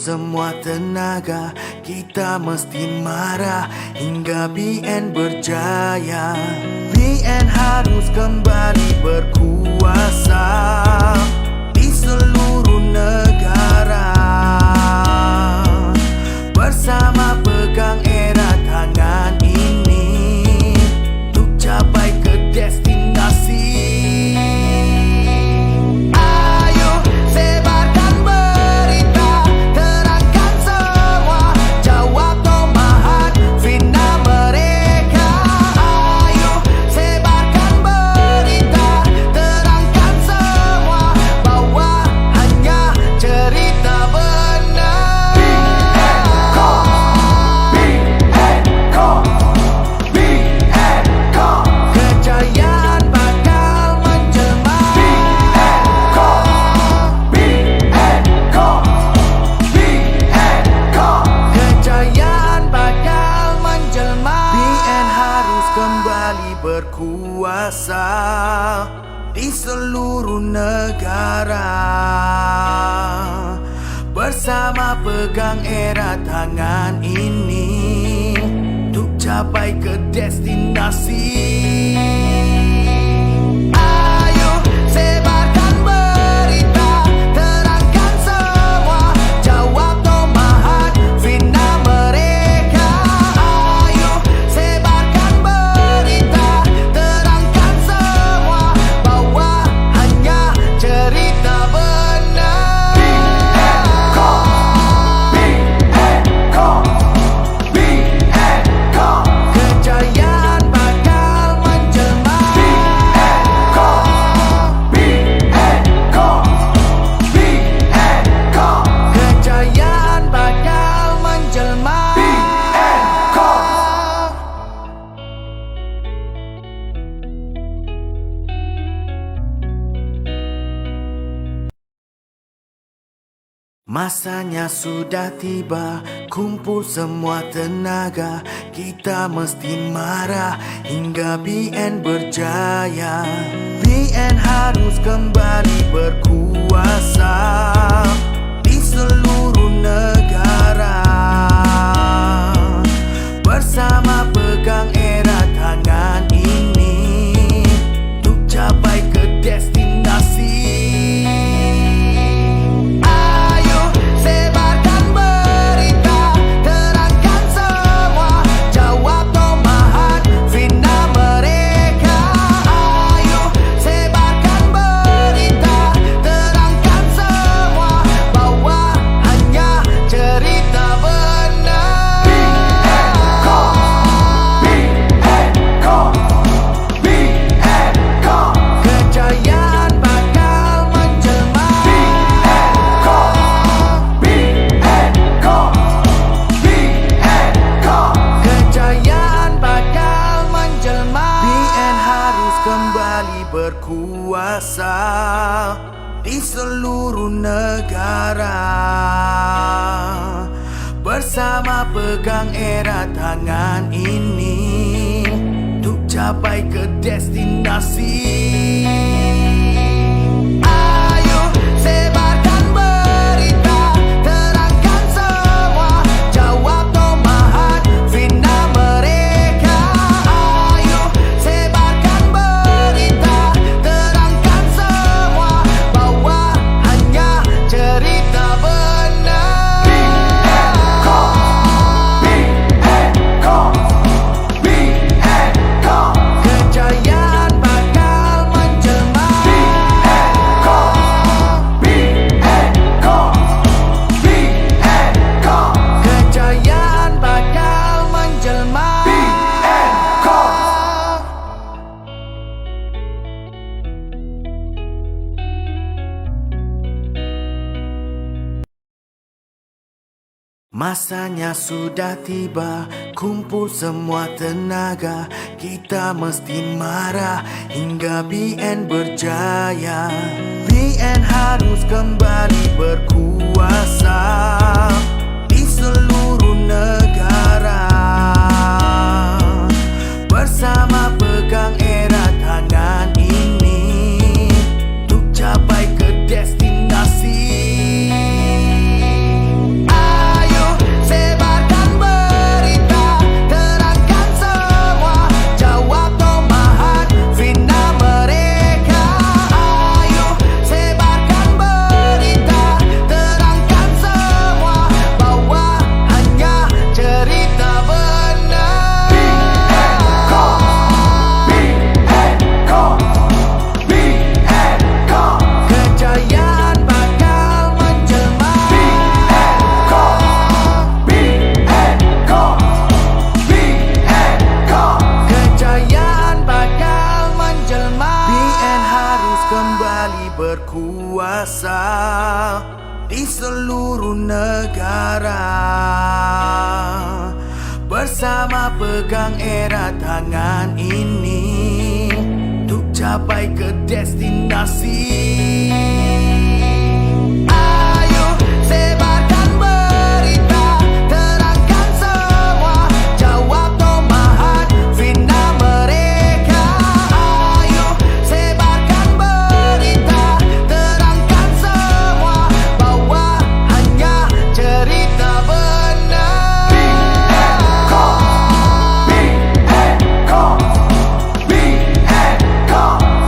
Semua tenaga kita mesti marah hingga BN berjaya. BN harus kembali berkuasa di seluruh negara. Bersama pegang erat tangan ini untuk capai ke destinasi. Berkuasa di seluruh negara. Bersama pegang erat tangan ini untuk capai ke destinasi. Masanya sudah tiba, kumpul semua tenaga. Kita mesti marah hingga BN berjaya. BN harus kembali berkuasa di seluruh negara. Bersama pegang erat tangan ini untuk capai ke destinasi. Berkuasa di seluruh negara. Bersama pegang erat tangan ini untuk capai ke destinasi. Masanya sudah tiba, kumpul semua tenaga. Kita mesti marah hingga BN berjaya. BN harus kembali berkuasa di seluruh negara. Bersama pegang erat tangan ini untuk capai ke destinasi. negara. Bersama pegang erat tangan ini untuk capai ke destinasi. Ayo sebarkan berita, terangkan semua, jawab tomahan fitnah mereka. Ayo sebarkan berita, terangkan semua, bahwa hanya cerita benar.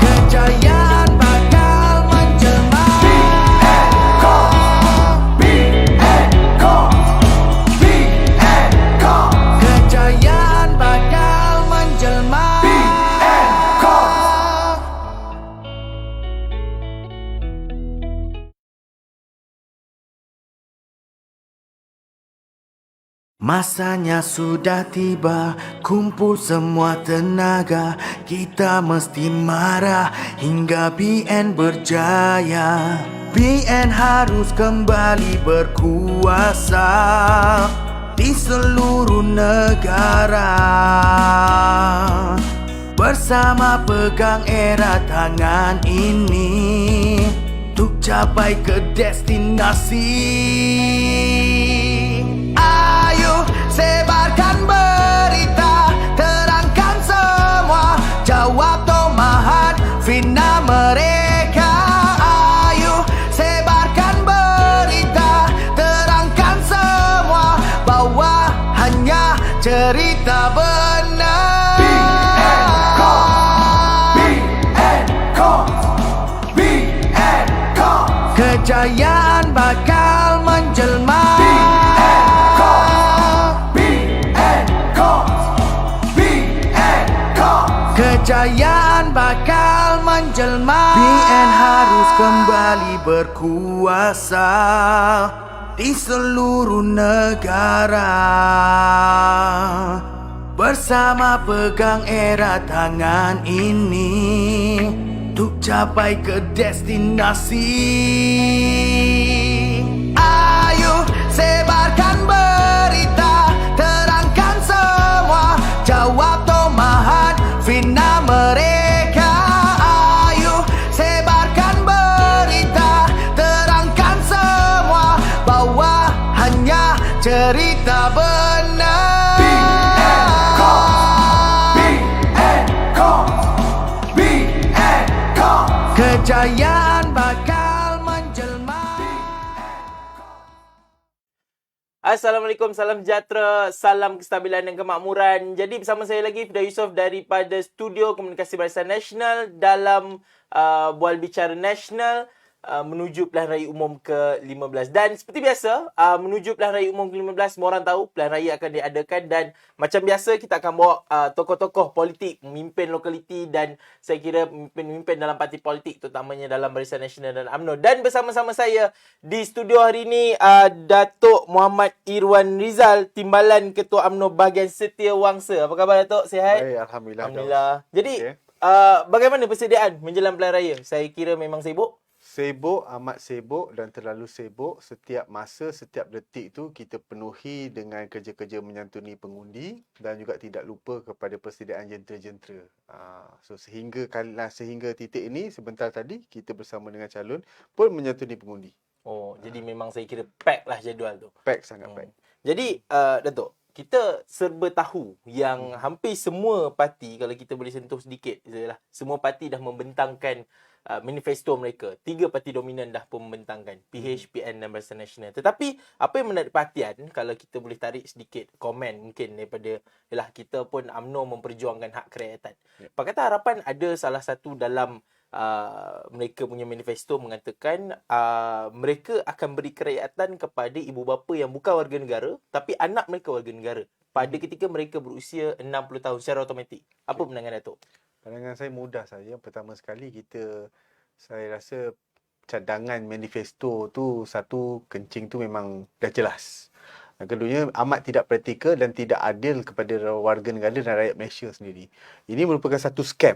Kejayaan bakal menjelma. Kejayaan bakal menjelma. Masanya sudah tiba, kumpul semua tenaga. Kita mesti marah hingga BN berjaya. BN harus kembali berkuasa di seluruh negara. Bersama pegang erat tangan ini untuk capai ke destinasi. Ayo sebarkan berita, terangkan semua, jawab tomahan fitnah mereka. Ayo sebarkan berita, terangkan semua, bahwa hanya cerita benar. Kejayaan bakal menjelma. Kejayaan bakal menjelma. BN harus kembali berkuasa di seluruh negara. Bersama pegang erat tangan ini untuk capai ke destinasi. Ayo sebarkan berita, terangkan semua, jawab tomahan fitnah mereka. Ayo sebarkan berita, terangkan semua, bahwa hanya cerita benar. Kejayaan bakal menjelma. Assalamualaikum, salam sejahtera, salam kestabilan dan kemakmuran. Jadi bersama saya lagi Fida Yusof daripada Studio Komunikasi Barisan Nasional dalam Bual Bicara Nasional menuju Pilihan Raya Umum ke-15. Dan seperti biasa, menuju Pilihan Raya Umum ke-15, semua orang tahu Pilihan Raya akan diadakan. Dan macam biasa, kita akan bawa tokoh-tokoh politik, pemimpin lokaliti dan saya kira pemimpin dalam parti politik, terutamanya dalam Barisan Nasional dan UMNO. Dan bersama-sama saya di studio hari ini, Datuk Muhammad Irwan Rizal, Timbalan Ketua UMNO Bahagian Setiawangsa. Apa khabar, Datuk? Sihat? Baik, Alhamdulillah. Alhamdulillah. Jadi, okay. Bagaimana persediaan menjelang Pilihan Raya? Saya kira memang sibuk. Sibuk, amat sibuk dan terlalu sibuk. Setiap masa, setiap detik tu kita penuhi dengan kerja-kerja menyantuni pengundi dan juga tidak lupa kepada persediaan jentera-jentera. So sehingga titik ini, sebentar tadi kita bersama dengan calon pun menyantuni pengundi. Oh, jadi memang saya kira pack lah jadual tu. Pack, sangat pack. Jadi, Datuk, kita serba tahu yang hampir semua parti, kalau kita boleh sentuh sedikit, semua parti dah membentangkan manifesto mereka. 3 parti dominan dah pun membentangkan, PH, PN dan Barisan Nasional. Tetapi apa yang menarik perhatian, kalau kita boleh tarik sedikit komen mungkin daripada kita pun UMNO memperjuangkan hak kerakyatan. Pakatan Harapan ada salah satu dalam mereka punya manifesto mengatakan mereka akan beri kerakyatan kepada ibu bapa yang bukan warga negara tapi anak mereka warga negara pada ketika mereka berusia 60 tahun secara automatik. Apa pandangan Datuk? Pandangan saya mudah saja. Pertama sekali saya rasa cadangan manifesto tu satu kencing tu memang dah jelas. Dan keduanya amat tidak praktikal dan tidak adil kepada warga negara dan rakyat Malaysia sendiri. Ini merupakan satu scam.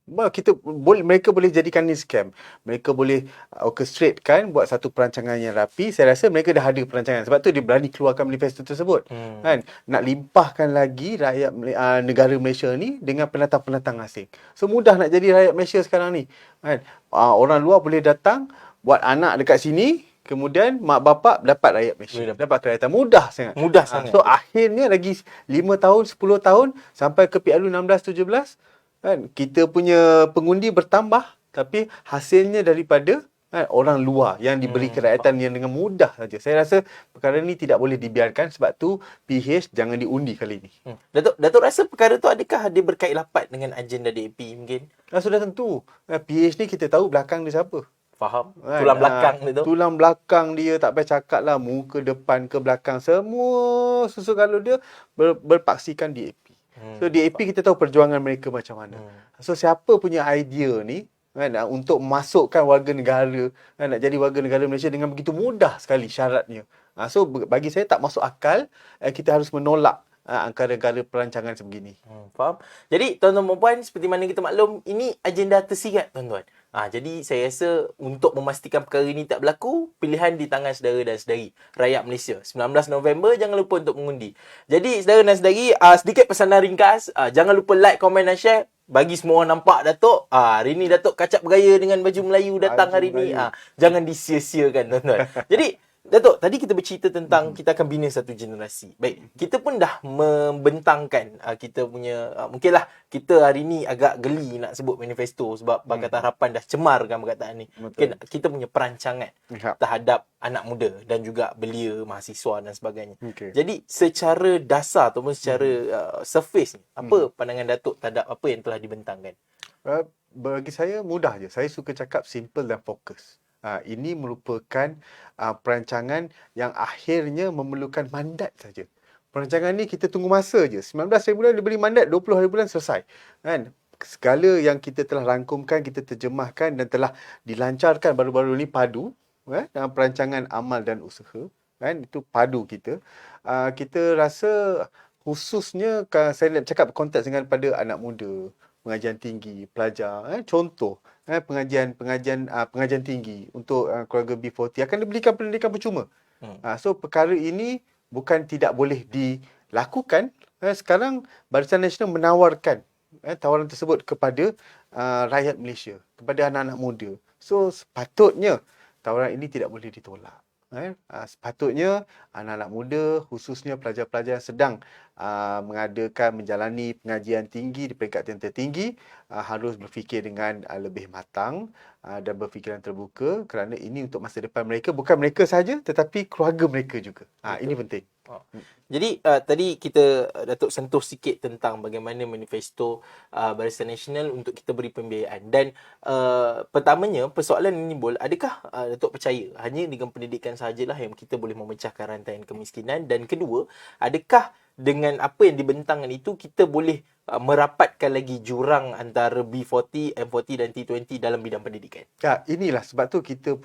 Mereka boleh jadikan ni scam. Mereka boleh orchestrate kan, buat satu perancangan yang rapi. Saya rasa mereka dah ada perancangan. Sebab tu dia berani keluarkan manifesto tersebut. Kan? Nak limpahkan lagi rakyat negara Malaysia ni dengan pendatang-pendatang asing. So mudah nak jadi rakyat Malaysia sekarang ni. Kan? Orang luar boleh datang buat anak dekat sini, kemudian mak bapak dapat rakyat Malaysia. Dapat kerajaan. Mudah sangat. Mudah sangat. So akhirnya lagi 5 tahun, 10 tahun sampai ke PRU 16-17, kan, kita punya pengundi bertambah, tapi hasilnya daripada orang luar yang diberi kerakyatan yang dengan mudah saja. Saya rasa perkara ni tidak boleh dibiarkan, sebab tu PH jangan diundi kali ni. Datuk rasa perkara tu adakah dia berkait rapat dengan agenda DAP mungkin? Sudah tentu. PH ni kita tahu belakang dia siapa. Faham? Kan? Tulang belakang dia tu. Tulang belakang dia, tak payah cakap lah, muka depan ke belakang, semua susu kalau dia berpaksikan DAP. So DAP kita tahu perjuangan mereka macam mana. So siapa punya idea ni kan, untuk memasukkan warga negara, kan, nak jadi warga negara Malaysia dengan begitu mudah sekali syaratnya. So bagi saya tak masuk akal, kita harus menolak angkara-angkara perancangan sebegini. Faham? Jadi tuan-tuan dan puan, seperti mana kita maklum, ini agenda tersirat tuan-tuan. Jadi saya rasa untuk memastikan perkara ini tak berlaku, pilihan di tangan saudara dan saudari rakyat Malaysia. 19 November jangan lupa untuk mengundi. Jadi saudara dan saudari, sedikit pesanan ringkas, jangan lupa like, komen dan share. Bagi semua orang nampak Datuk, hari ni Datuk kacap bergaya dengan baju Melayu datang hari ni. Jangan disia-siakan tuan-tuan. Jadi Datuk, tadi kita bercerita tentang kita akan bina satu generasi. Baik, kita pun dah membentangkan kita punya, mungkinlah kita hari ni agak geli nak sebut manifesto sebab Pakatan Harapan dah cemarkan perkataan ni. Mungkin kita punya perancangan terhadap anak muda dan juga belia, mahasiswa dan sebagainya. Jadi secara dasar ataupun secara surface ni, apa pandangan Datuk terhadap apa yang telah dibentangkan? Bagi saya mudah je. Saya suka cakap simple dan fokus. Ini merupakan perancangan yang akhirnya memerlukan mandat saja. Perancangan ni kita tunggu masa je. 19 hari bulan diberi mandat, 20 hari bulan selesai. Kan? Segala yang kita telah rangkumkan, kita terjemahkan dan telah dilancarkan baru-baru ni padu, dalam perancangan amal dan usaha. Kan? Itu padu kita. Kita rasa khususnya, saya nak cakap konteks dengan pada anak muda, pengajian tinggi, pelajar. Contoh, pengajian tinggi untuk keluarga B40 akan diberikan pendidikan percuma. So perkara ini bukan tidak boleh dilakukan. Sekarang Barisan Nasional menawarkan tawaran tersebut kepada rakyat Malaysia, kepada anak-anak muda. So sepatutnya tawaran ini tidak boleh ditolak. Sepatutnya anak-anak muda, khususnya pelajar-pelajar yang sedang menjalani pengajian tinggi di peringkat yang tertinggi, harus berfikir dengan lebih matang dan berfikiran terbuka, kerana ini untuk masa depan mereka, bukan mereka saja tetapi keluarga mereka juga. Ini penting. Jadi tadi kita Datuk sentuh sikit tentang bagaimana manifesto Barisan Nasional untuk kita beri pembiayaan. Dan pertamanya persoalan ini timbul, adakah Datuk percaya hanya dengan pendidikan sahajalah yang kita boleh memecahkan rantai kemiskinan? Dan kedua, adakah dengan apa yang dibentangkan itu kita boleh merapatkan lagi jurang antara B40, M40 dan T20 dalam bidang pendidikan? Inilah sebab tu kita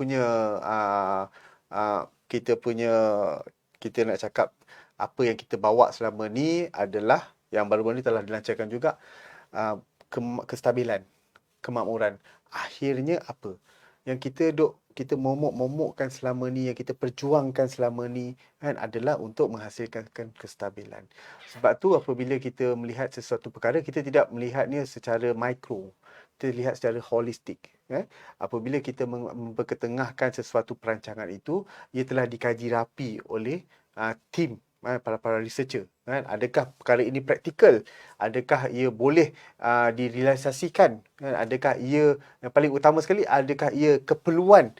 nak cakap apa yang kita bawa selama ni adalah yang baru-baru ni telah dilancarkan juga, kestabilan, kemakmuran. Akhirnya apa yang kita momok-momokkan selama ni, yang kita perjuangkan selama ni kan, adalah untuk menghasilkan kestabilan. Sebab tu apabila kita melihat sesuatu perkara, kita tidak melihatnya secara mikro, kita lihat secara holistik. Apabila kita memperketengahkan sesuatu perancangan itu, ia telah dikaji rapi oleh tim para researcher. Adakah perkara ini praktikal? Adakah ia boleh direalisasikan? Adakah ia, yang paling utama sekali, adakah ia keperluan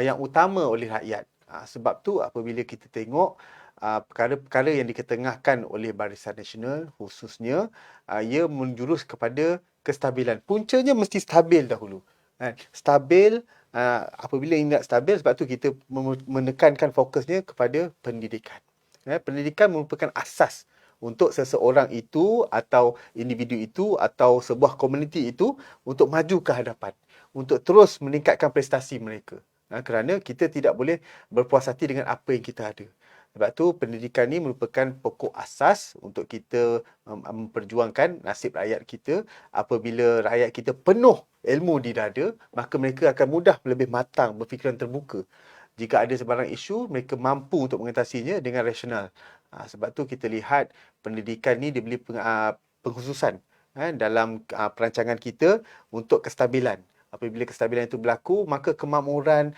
yang utama oleh rakyat? Sebab tu apabila kita tengok perkara-perkara yang diketengahkan oleh Barisan Nasional khususnya, ia menjurus kepada kestabilan. Puncanya mesti stabil dahulu. Stabil, apabila ingat stabil, sebab tu kita menekankan fokusnya kepada pendidikan. Pendidikan merupakan asas untuk seseorang itu atau individu itu atau sebuah komuniti itu untuk maju ke hadapan, untuk terus meningkatkan prestasi mereka. Kerana kita tidak boleh berpuas hati dengan apa yang kita ada. Sebab tu pendidikan ni merupakan pokok asas untuk kita memperjuangkan nasib rakyat kita. Apabila rakyat kita penuh ilmu di dada, maka mereka akan mudah lebih matang, berfikiran terbuka. Jika ada sebarang isu, mereka mampu untuk mengatasinya dengan rasional. Sebab tu kita lihat pendidikan ni diberi pengkhususan dalam perancangan kita untuk kestabilan. Apabila kestabilan itu berlaku, maka kemakmuran,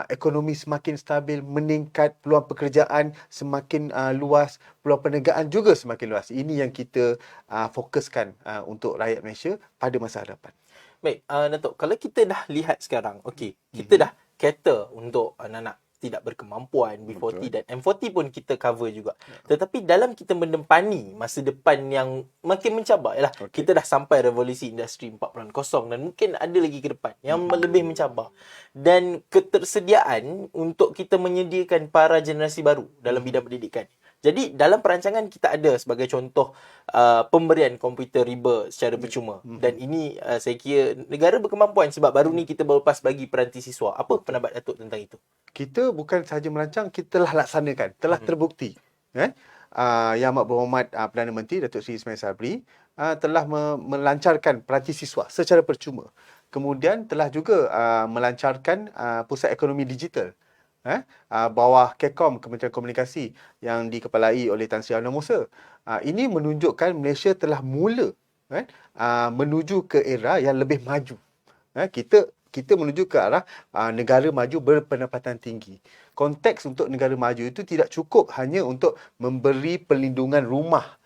ekonomi semakin stabil, meningkat, peluang pekerjaan semakin luas, peluang perniagaan juga semakin luas. Ini yang kita fokuskan untuk rakyat Malaysia pada masa hadapan. Baik, Datuk, kalau kita dah lihat sekarang, okey, kita dah cater untuk anak-anak tidak berkemampuan, B40 dan M40 pun kita cover juga. Tetapi dalam kita mendepani masa depan yang makin mencabar, ialah kita dah sampai revolusi industri 4.0 dan mungkin ada lagi ke depan yang lebih mencabar. Dan ketersediaan untuk kita menyediakan para generasi baru dalam bidang pendidikan. Jadi dalam perancangan kita ada sebagai contoh pemberian komputer riba secara percuma. Dan ini saya kira negara berkemampuan sebab baru ni kita baru lepas bagi peranti siswa. Apa pendapat Datuk tentang itu? Kita bukan sahaja merancang, kita telah laksanakan, telah terbukti. Yang Amat Berhormat Perdana Menteri Datuk Seri Ismail Sabri telah melancarkan peranti siswa secara percuma. Kemudian telah juga melancarkan pusat ekonomi digital bawah KECOM, Kementerian Komunikasi yang dikepalai oleh Tan Sri Amno Musa. Ini menunjukkan Malaysia telah mula menuju ke era yang lebih maju. Kita menuju ke arah negara maju berpendapatan tinggi. Konteks untuk negara maju itu tidak cukup hanya untuk memberi perlindungan rumah,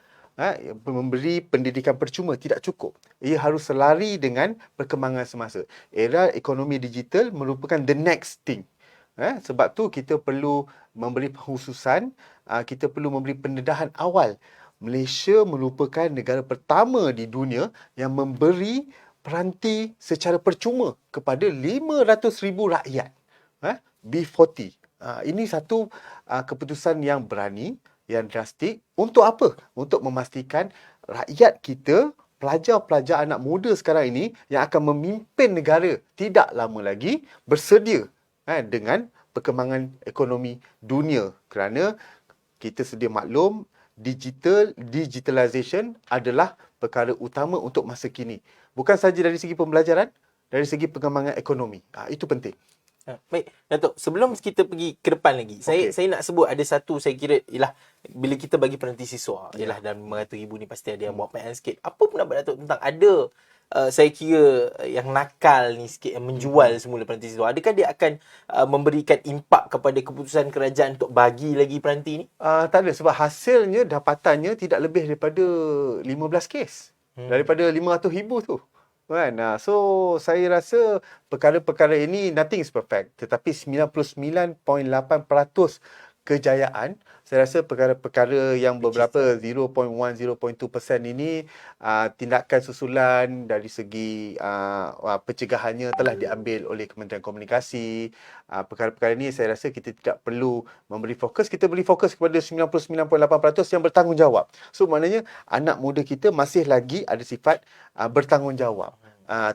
memberi pendidikan percuma, tidak cukup. Ia harus selari dengan perkembangan semasa. Era ekonomi digital merupakan the next thing. Sebab tu kita perlu memberi khususan, kita perlu memberi pendedahan awal. Malaysia merupakan negara pertama di dunia yang memberi peranti secara percuma kepada 500,000 rakyat. B40. Ini satu keputusan yang berani, yang drastik. Untuk apa? Untuk memastikan rakyat kita, pelajar-pelajar anak muda sekarang ini yang akan memimpin negara tidak lama lagi bersedia dengan perkembangan ekonomi dunia. Kerana kita sedia maklum, digitalization adalah perkara utama untuk masa kini. Bukan sahaja dari segi pembelajaran, dari segi perkembangan ekonomi. Itu penting. Baik, Datuk, sebelum kita pergi ke depan lagi, saya nak sebut ada satu saya kira ialah bila kita bagi peranti siswa, ialah dalam 500,000 ni pasti ada yang buat main sikit. Apa pendapat Datuk tentang ada saya kira yang nakal ni sikit, yang menjual semula peranti siswa? Adakah dia akan memberikan impak kepada keputusan kerajaan untuk bagi lagi peranti ni? Tak ada, sebab hasilnya, dapatannya tidak lebih daripada 15 kes. Daripada 500,000 tu. So, saya rasa perkara-perkara ini nothing is perfect. Tetapi 99.8% kejayaan, saya rasa perkara-perkara yang beberapa 0.1, 0.2% ini tindakan susulan dari segi pencegahannya telah diambil oleh Kementerian Komunikasi. Perkara-perkara ini saya rasa kita tidak perlu memberi fokus. Kita beri fokus kepada 99.8% yang bertanggungjawab. So, maknanya anak muda kita masih lagi ada sifat bertanggungjawab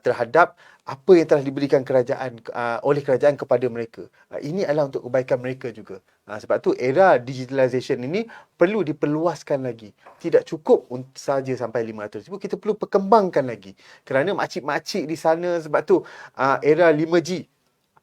terhadap apa yang telah diberikan kerajaan oleh kerajaan kepada mereka. Ini adalah untuk kebaikan mereka juga. Sebab tu era digitalization ini perlu diperluaskan lagi. Tidak cukup saja sampai 500,000, kita perlu perkembangkan lagi. Kerana makcik-makcik di sana, sebab tu era 5G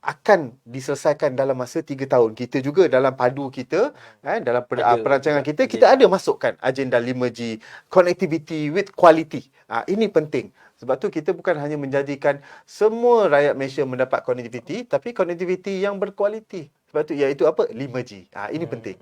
akan diselesaikan dalam masa 3 tahun. Kita juga dalam padu kita, dalam perancangan kita ada masukkan agenda 5G, connectivity with quality. Ini penting. Sebab tu kita bukan hanya menjadikan semua rakyat Malaysia mendapat connectivity, tapi connectivity yang berkualiti. Sebab tu iaitu apa? 5G. Ini penting.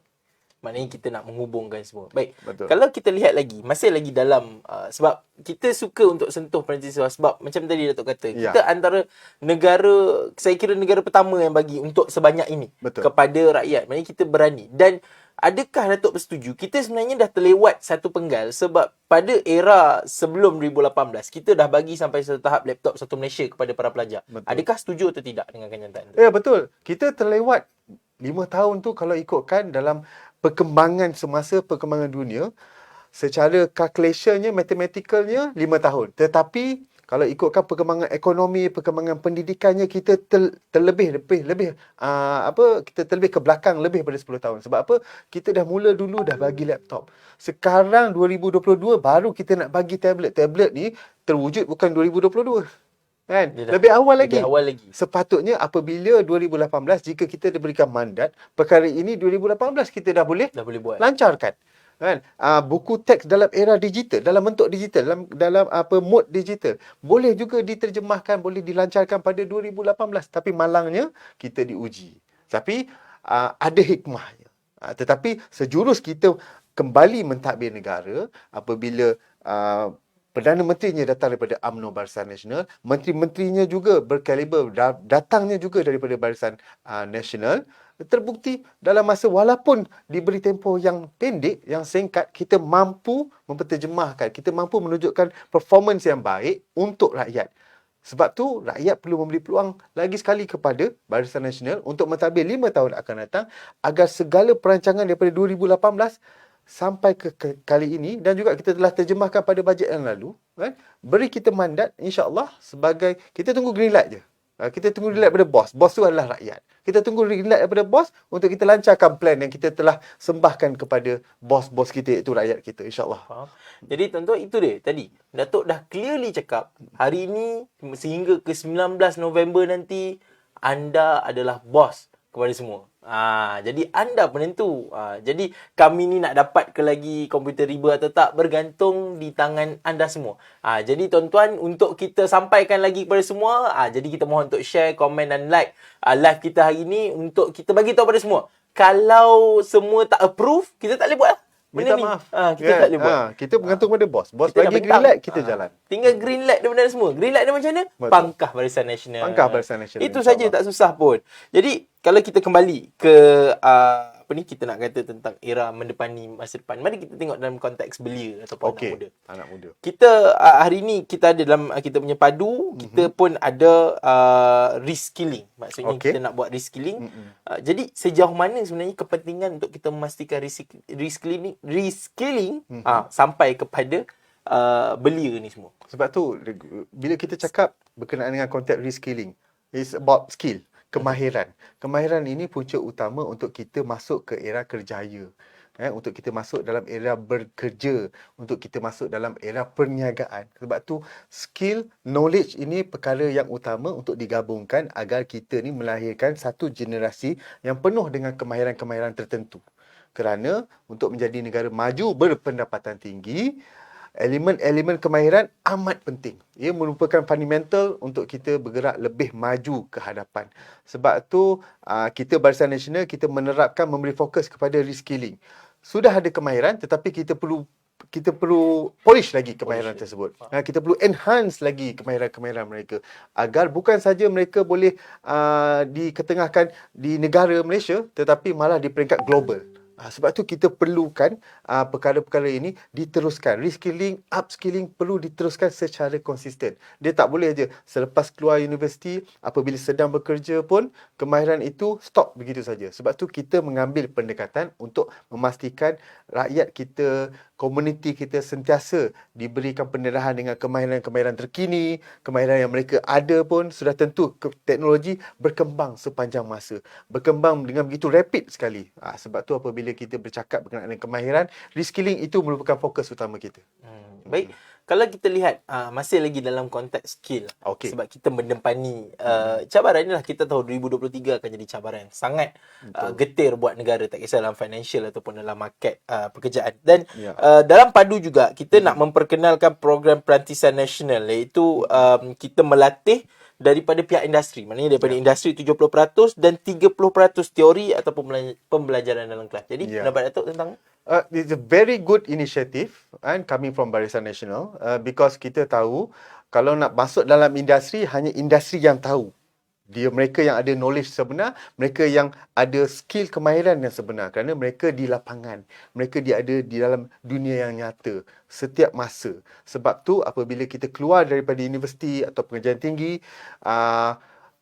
Maknanya kita nak menghubungkan semua. Baik. Betul. Kalau kita lihat lagi, masih lagi dalam sebab kita suka untuk sentuh peranti siswa sebab macam tadi Datuk kata, kita antara negara, saya kira negara pertama yang bagi untuk sebanyak ini. Betul. Kepada rakyat. Maknanya kita berani. Dan adakah Datuk bersetuju kita sebenarnya dah terlewat satu penggal sebab pada era sebelum 2018 kita dah bagi sampai satu tahap laptop satu Malaysia kepada para pelajar. Betul. Adakah setuju atau tidak dengan kenyataan itu? Ya, betul. Kita terlewat 5 tahun tu kalau ikutkan dalam perkembangan semasa perkembangan dunia, secara calculationnya, mathematicalnya 5 tahun. Tetapi Kalau ikutkan perkembangan ekonomi, perkembangan pendidikannya, kita terlebih kita terlebih ke belakang lebih pada 10 tahun. Sebab apa? Kita dah mula dulu dah bagi laptop. Sekarang 2022 baru kita nak bagi tablet. Tablet ni terwujud bukan 2022. Kan? Dia dah Lebih awal lagi. lebih awal lagi. Sepatutnya apabila 2018 jika kita diberikan mandat, perkara ini 2018 kita dah boleh buat. lancarkan. Kan? Buku teks dalam era digital, dalam bentuk digital, dalam mode digital, boleh juga diterjemahkan, boleh dilancarkan pada 2018. Tapi malangnya kita diuji. Tapi ada hikmahnya. Tetapi sejurus kita kembali mentadbir negara apabila Perdana Menterinya datang daripada UMNO Barisan Nasional, menteri-menterinya juga berkaliber, datangnya juga daripada Barisan Nasional. Terbukti dalam masa walaupun diberi tempoh yang pendek, yang singkat, kita mampu memperterjemahkan, kita mampu menunjukkan performance yang baik untuk rakyat. Sebab tu rakyat perlu memberi peluang lagi sekali kepada Barisan Nasional untuk mentadbir 5 tahun akan datang agar segala perancangan daripada 2018 sampai ke kali ini dan juga kita telah terjemahkan pada bajet yang lalu, kan? Beri kita mandat insya-Allah sebagai kita tunggu green light je. Kita tunggu green light daripada bos. Bos tu adalah rakyat. Kita tunggu green light daripada bos untuk kita lancarkan plan yang kita telah sembahkan kepada bos-bos kita iaitu rakyat kita insya-Allah. Faham? Jadi tuan-tuan, itu dia tadi. Datuk dah clearly cakap hari ini sehingga ke 19 November nanti anda adalah bos kepada semua. Jadi anda penentu. Jadi kami ni nak dapat ke lagi komputer riba atau tak bergantung di tangan anda semua. Jadi tuan-tuan, untuk kita sampaikan lagi kepada semua, jadi kita mohon untuk share, komen dan like live kita hari ni untuk kita bagi tahu pada semua. Kalau semua tak approve, kita tak boleh buat lah. Minta maaf. Kita tak boleh buat. Kita bergantung pada bos. Bos Kita dah bagi green bentang. light, kita jalan. Tinggal green light daripada semua. Green light dia macam mana? Betul. Pangkah Barisan Nasional. Pangkah Barisan Nasional, Itu saja, insyaAllah. tak susah pun. Jadi, kalau kita kembali ke kita nak kata tentang era mendepani masa depan. Mari kita tengok dalam konteks belia ataupun anak muda. Anak muda. Kita hari ni kita ada dalam kita punya padu, kita pun ada reskilling. Maksudnya kita nak buat reskilling. Jadi sejauh mana sebenarnya kepentingan untuk kita memastikan reskilling sampai kepada belia ni semua. Sebab tu bila kita cakap berkenaan dengan konteks reskilling, it's about skill, kemahiran. Kemahiran ini punca utama untuk kita masuk ke era kerjaya. Untuk kita masuk dalam era bekerja, untuk kita masuk dalam era perniagaan. Sebab tu skill, knowledge ini perkara yang utama untuk digabungkan agar kita ni melahirkan satu generasi yang penuh dengan kemahiran-kemahiran tertentu. Kerana untuk menjadi negara maju berpendapatan tinggi, elemen-elemen kemahiran amat penting. Ia merupakan fundamental untuk kita bergerak lebih maju ke hadapan. Sebab tu kita Barisan Nasional kita menerapkan memberi fokus kepada reskilling. Sudah ada kemahiran tetapi kita perlu polish lagi kemahiran tersebut. Kita perlu enhance lagi kemahiran-kemahiran mereka agar bukan saja mereka boleh diketengahkan di negara Malaysia tetapi malah di peringkat global. Sebab tu kita perlukan perkara-perkara ini diteruskan. Reskilling, upskilling perlu diteruskan secara konsisten. Dia tak boleh aja selepas keluar universiti, apabila sedang bekerja pun, kemahiran itu stop begitu saja. Sebab tu kita mengambil pendekatan untuk memastikan rakyat kita, komuniti kita sentiasa diberikan pendedahan dengan kemahiran-kemahiran terkini, kemahiran yang mereka ada pun sudah tentu teknologi berkembang sepanjang masa. Berkembang dengan begitu rapid sekali. Sebab tu apabila kita bercakap berkenaan dengan kemahiran, reskilling itu merupakan fokus utama kita. Baik. Kalau kita lihat masih lagi dalam konteks skill. Okey. Sebab kita mendepani cabaran inilah, kita tahu 2023 akan jadi cabaran yang sangat getir buat negara, tak kisah dalam financial ataupun dalam market pekerjaan. Dan dalam padu juga kita nak memperkenalkan program perantisan nasional, iaitu kita melatih daripada pihak industri. Maknanya daripada industri 70% dan 30% teori ataupun pembelajaran dalam kelas. Jadi pendapat Datuk tentang It's a very good initiative coming from Barisan Nasional because kita tahu kalau nak masuk dalam industri, hanya industri yang tahu. Mereka yang ada knowledge sebenar, mereka yang ada skill kemahiran yang sebenar kerana mereka di lapangan. Mereka ada di dalam dunia yang nyata setiap masa. Sebab tu apabila kita keluar daripada universiti atau pengajian tinggi,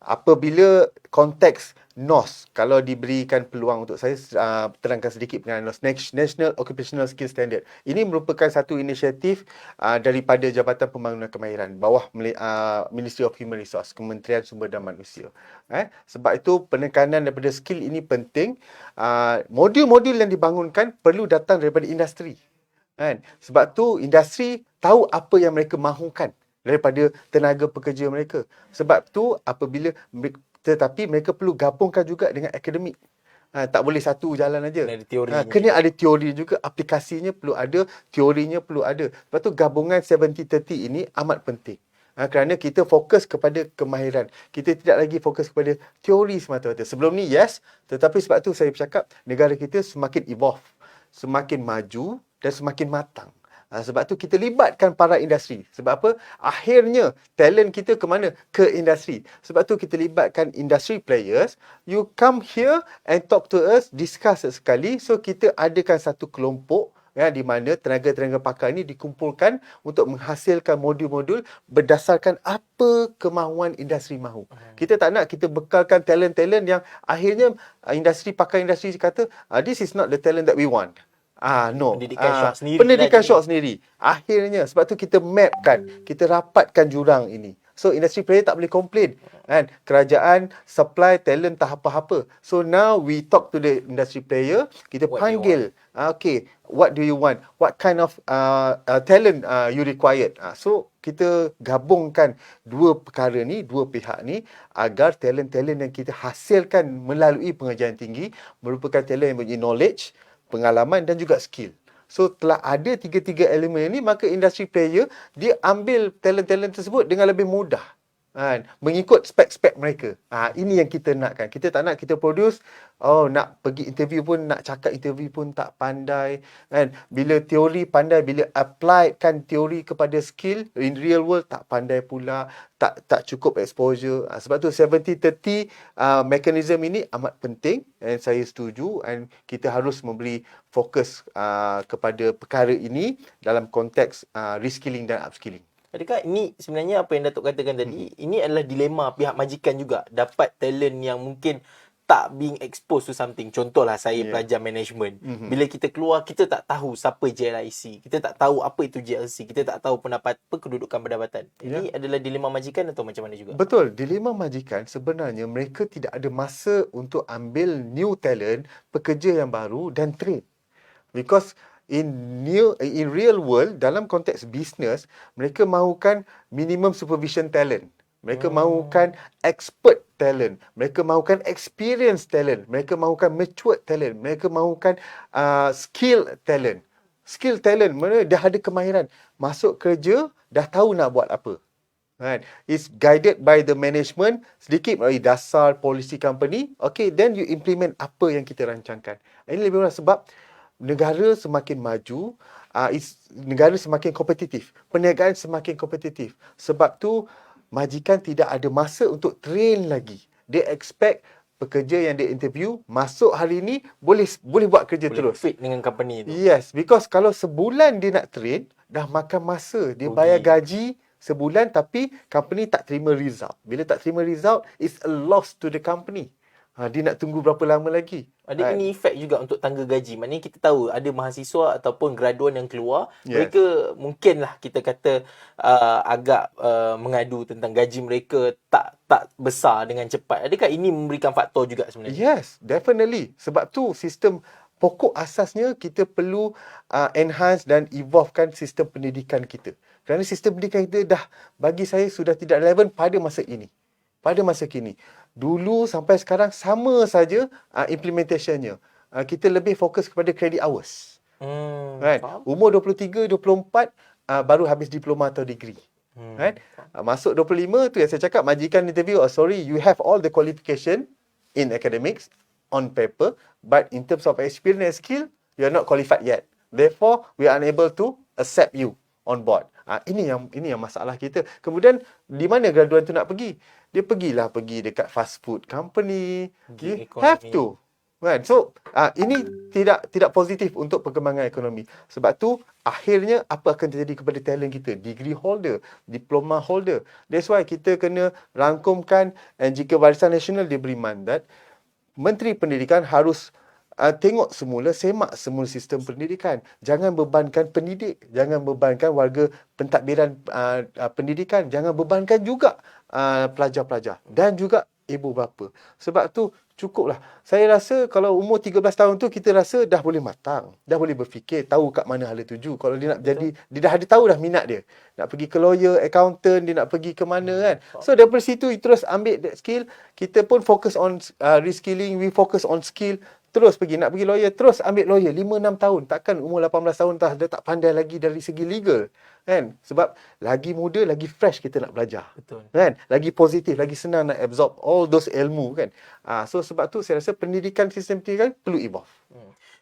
apabila konteks NOS, kalau diberikan peluang untuk saya terangkan sedikit mengenai NOS, National Occupational Skill Standard. Ini merupakan satu inisiatif daripada Jabatan Pembangunan Kemahiran bawah Ministry of Human Resource, Kementerian Sumber Daya Manusia. Sebab itu penekanan daripada skill ini penting. Modul-modul yang dibangunkan perlu datang daripada industri. Kan? Sebab tu industri tahu apa yang mereka mahukan daripada tenaga pekerja mereka. Sebab tu tetapi mereka perlu gabungkan juga dengan akademik. Tak boleh satu jalan aja. Kena ada teori. Kena ada teori juga, aplikasinya perlu ada, teorinya perlu ada. Sebab tu gabungan 70-30 ini amat penting. Kerana kita fokus kepada kemahiran. Kita tidak lagi fokus kepada teori semata-mata. Sebelum ni yes, tetapi sebab tu saya bercakap negara kita semakin evolve, semakin maju dan semakin matang. Sebab tu kita libatkan para industri. Sebab apa? Akhirnya talent kita ke mana? Ke industri. Sebab tu kita libatkan industry players. You come here and talk to us, discuss sekali. So kita adakan satu kelompok di mana tenaga-tenaga pakar ini dikumpulkan untuk menghasilkan modul-modul berdasarkan apa kemahuan industri mahu. Kita tak nak kita bekalkan talent-talent yang akhirnya pakar industri kata, this is not the talent that we want. No. Pendidikan syok sendiri. Akhirnya, sebab tu kita mapkan, kita rapatkan jurang ini. So, industry player tak boleh complain. Kan? Kerajaan supply talent tak apa-apa. So, now we talk to the industry player. Kita panggil. Okay, what do you want? What kind of talent you required? So, kita gabungkan dua perkara ni, dua pihak ni agar talent-talent yang kita hasilkan melalui pengajian tinggi merupakan talent yang mempunyai knowledge, pengalaman dan juga skill. So, telah ada tiga-tiga elemen ini, maka industry player, dia ambil talent-talent tersebut dengan lebih mudah. Mengikut spek-spek mereka. Ini yang kita nakkan. Kita tak nak kita produce, nak pergi interview pun, nak cakap interview pun tak pandai. Bila teori pandai, bila apply kan teori kepada skill, in real world tak pandai pula, tak cukup exposure. Sebab tu 70-30 mechanism ini amat penting, dan saya setuju, dan kita harus memberi fokus kepada perkara ini dalam konteks reskilling dan upskilling. Adakah ini sebenarnya apa yang Datuk katakan tadi, ini adalah dilema pihak majikan juga, dapat talent yang mungkin tak being exposed to something. Contohlah saya pelajar management. Bila kita keluar, kita tak tahu siapa JLIC. Kita tak tahu apa itu JLC. Kita tak tahu kedudukan pendapatan. Ini adalah dilema majikan atau macam mana juga? Betul. Dilema majikan sebenarnya mereka tidak ada masa untuk ambil new talent, pekerja yang baru dan train. Because in real world, dalam konteks bisnes, mereka mahukan minimum supervision talent. Mereka mahukan expert talent. Mereka mahukan experienced talent. Mereka mahukan matured talent. Mereka mahukan skill talent. Skill talent, mana dah ada kemahiran. Masuk kerja, dah tahu nak buat apa. Right. It's guided by the management, sedikit melalui dasar policy company. Okay, then you implement apa yang kita rancangkan. Ini lebih mudah sebab negara semakin maju, negara semakin kompetitif, perniagaan semakin kompetitif. Sebab tu majikan tidak ada masa untuk train lagi. Dia expect pekerja yang dia interview masuk hari ni boleh buat kerja terus. Fit dengan company tu. Yes, because kalau sebulan dia nak train, dah makan masa. Dia bayar gaji sebulan tapi company tak terima result. Bila tak terima result, it's a loss to the company. Dia nak tunggu berapa lama lagi. Ada ini efek juga untuk tangga gaji. Maknanya kita tahu ada mahasiswa ataupun graduan yang keluar, mereka mungkinlah kita kata agak mengadu tentang gaji mereka tak besar dengan cepat. Adakah ini memberikan faktor juga sebenarnya? Yes, definitely. Sebab tu sistem pokok asasnya kita perlu enhance dan evolvekan sistem pendidikan kita. Kerana sistem pendidikan kita dah bagi saya sudah tidak relevan pada masa ini. Pada masa kini. Dulu sampai sekarang sama saja implementationnya. Kita lebih fokus kepada credit hours. Right? Umur 23, 24 baru habis diploma atau degree. Right? Masuk 25 tu yang saya cakap, majikan interview, sorry, you have all the qualification in academics on paper, but in terms of experience and skill, you are not qualified yet. Therefore, we are unable to accept you on board. Ini yang masalah kita. Kemudian di mana graduan tu nak pergi? Dia pergi dekat fast food company. You have to. Kan? So, ini tidak positif untuk perkembangan ekonomi. Sebab tu, akhirnya apa akan terjadi kepada talent kita? Degree holder, diploma holder. That's why kita kena rangkumkan, and jika Barisan Nasional diberi mandat, Menteri Pendidikan harus tengok semula, semak semula sistem pendidikan. Jangan bebankan pendidik, jangan bebankan warga pentadbiran pendidikan, jangan bebankan juga pelajar-pelajar dan juga ibu bapa. Sebab tu cukuplah. Saya rasa kalau umur 13 tahun tu kita rasa dah boleh matang, dah boleh berfikir, tahu kat mana hala tuju. Kalau dia nak jadi, dia dah ada tahu dah minat dia. Nak pergi ke lawyer, accountant, dia nak pergi ke mana kan. So daripada situ terus ambil that skill, kita pun fokus on reskilling, we focus on skill. Terus pergi, nak pergi lawyer, terus ambil lawyer 5-6 tahun. Takkan umur 18 tahun dia tak pandai lagi dari segi legal. Kan? Sebab lagi muda, lagi fresh kita nak belajar. Betul. Kan? Lagi positif, lagi senang nak absorb all those ilmu kan. So sebab tu saya rasa sistem pendidikan perlu evolve.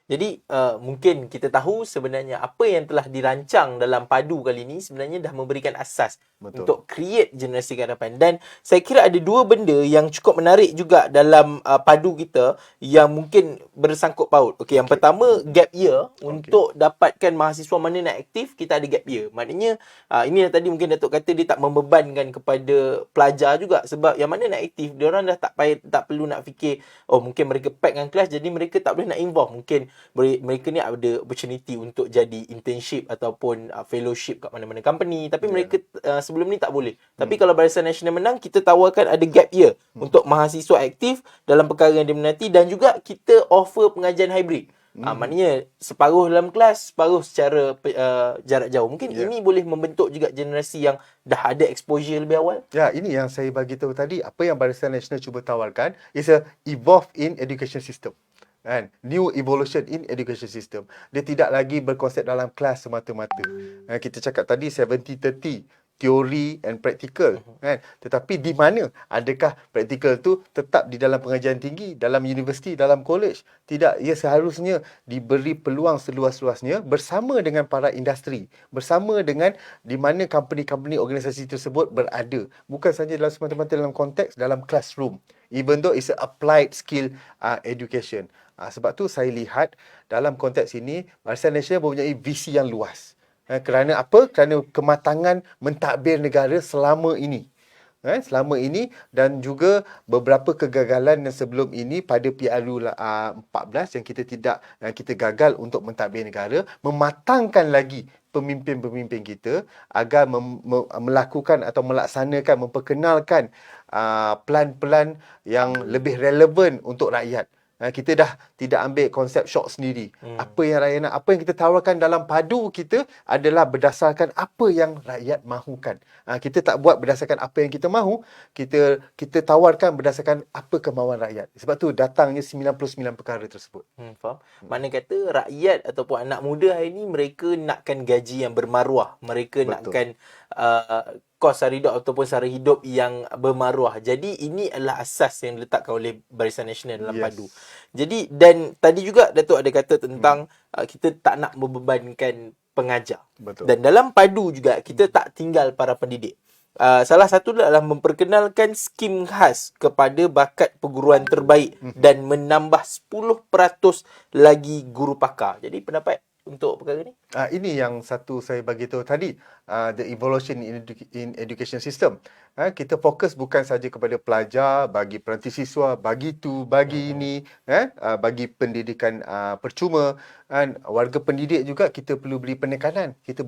Jadi mungkin kita tahu sebenarnya apa yang telah dirancang dalam padu kali ini sebenarnya dah memberikan asas untuk create generasi ke hadapan. Dan saya kira ada dua benda yang cukup menarik juga dalam padu kita yang mungkin bersangkut paut. Okey, yang pertama gap year. Untuk dapatkan mahasiswa mana nak aktif, kita ada gap year. Maknanya ini yang tadi mungkin Datuk kata dia tak membebankan kepada pelajar juga, sebab yang mana nak aktif, dia orang dah tak perlu nak fikir mungkin mereka pack dengan kelas jadi mereka tak boleh nak involve. Mungkin mereka ni ada opportunity untuk jadi internship ataupun fellowship kat mana-mana company, tapi mereka sebelum ni tak boleh. Tapi kalau Barisan Nasional menang, kita tawarkan ada gap year untuk mahasiswa aktif dalam perkara yang diminati, dan juga kita offer pengajian hybrid. Maknanya separuh dalam kelas, separuh secara jarak jauh. Mungkin ini boleh membentuk juga generasi yang dah ada exposure lebih awal. Ya, ini yang saya bagi tahu tadi. Apa yang Barisan Nasional cuba tawarkan is a evolve in education system. Kan? New evolution in education system. Dia tidak lagi berkonsep dalam kelas semata-mata. Kita cakap tadi 70-30, teori and practical. Kan? Tetapi di mana? Adakah practical tu tetap di dalam pengajian tinggi, dalam universiti, dalam college? Tidak. Ia seharusnya diberi peluang seluas-luasnya bersama dengan para industri. Bersama dengan di mana company-company organisasi tersebut berada. Bukan sahaja dalam semata-mata dalam konteks dalam classroom. Even though it's a applied skill education. Sebab tu saya lihat dalam konteks ini Barisan Nasional mempunyai visi yang luas. Kerana apa? Kerana kematangan mentadbir negara selama ini. Selama ini, dan juga beberapa kegagalan yang sebelum ini pada PRU 14 yang kita gagal untuk mentadbir negara, mematangkan lagi pemimpin-pemimpin kita agar melakukan atau melaksanakan, memperkenalkan plan-plan yang lebih relevan untuk rakyat. Kita dah tidak ambil konsep syok sendiri. Apa yang rakyat nak, apa yang kita tawarkan dalam padu kita adalah berdasarkan apa yang rakyat mahukan. Kita tak buat berdasarkan apa yang kita mahu, kita tawarkan berdasarkan apa kemauan rakyat. Sebab tu datangnya 99 perkara tersebut. Faham? Makna kata rakyat ataupun anak muda hari ni mereka nakkan gaji yang bermaruah. Mereka nakkan kos sara hidup ataupun sara hidup yang bermaruah. Jadi ini adalah asas yang diletakkan oleh Barisan Nasional dalam padu. Jadi, dan tadi juga Datuk ada kata tentang kita tak nak membebankan pengajar. Betul. Dan dalam padu juga kita tak tinggal para pendidik. Salah satu adalah memperkenalkan skim khas kepada bakat perguruan terbaik dan menambah 10% lagi guru pakar. Jadi pendapat untuk perkara ni? Ini yang satu saya bagi tahu tadi, the evolution in education system. Kita fokus bukan saja kepada pelajar, bagi peranti siswa, bagi ini, bagi pendidikan percuma, warga pendidik juga kita perlu beri penekanan, kita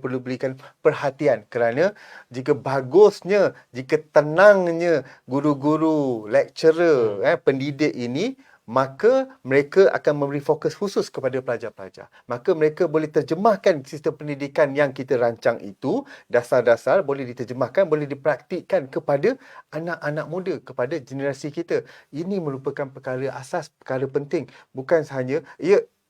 perlu berikan perhatian, kerana jika bagusnya, jika tenangnya guru-guru, lecturer, pendidik ini, maka mereka akan memberi fokus khusus kepada pelajar-pelajar. Maka mereka boleh terjemahkan sistem pendidikan yang kita rancang itu, dasar-dasar boleh diterjemahkan, boleh dipraktikkan kepada anak-anak muda, kepada generasi kita. Ini merupakan perkara asas, perkara penting. Bukan sahaja,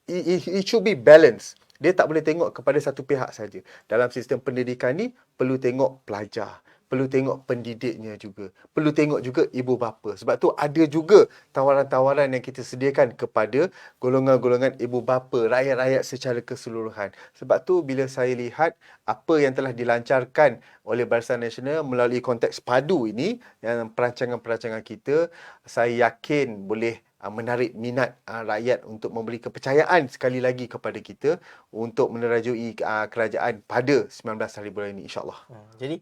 it should be balanced. Dia tak boleh tengok kepada satu pihak saja. Dalam sistem pendidikan ni, perlu tengok pelajar. Perlu tengok pendidiknya juga. Perlu tengok juga ibu bapa. Sebab tu ada juga tawaran-tawaran yang kita sediakan kepada golongan-golongan ibu bapa, rakyat-rakyat secara keseluruhan. Sebab tu bila saya lihat apa yang telah dilancarkan oleh Barisan Nasional melalui konteks padu ini, yang perancangan-perancangan kita, saya yakin boleh menarik minat rakyat untuk memberi kepercayaan sekali lagi kepada kita untuk menerajui kerajaan pada 19 hari bulan ini, insyaAllah. Jadi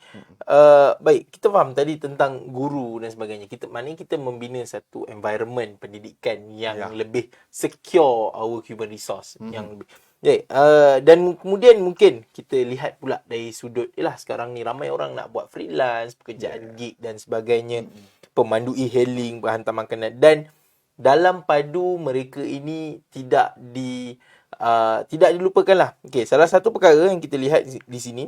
baik, kita faham tadi tentang guru dan sebagainya. Maknanya kita membina satu environment pendidikan yang lebih secure our human resource, yang lebih. Baik, dan kemudian mungkin kita lihat pula dari sudut, sekarang ni ramai orang nak buat freelance, pekerjaan gig dan sebagainya, pemandu e-hailing, berhantar makanan, dan dalam padu mereka ini tidak dilupakanlah. Okey, salah satu perkara yang kita lihat di sini,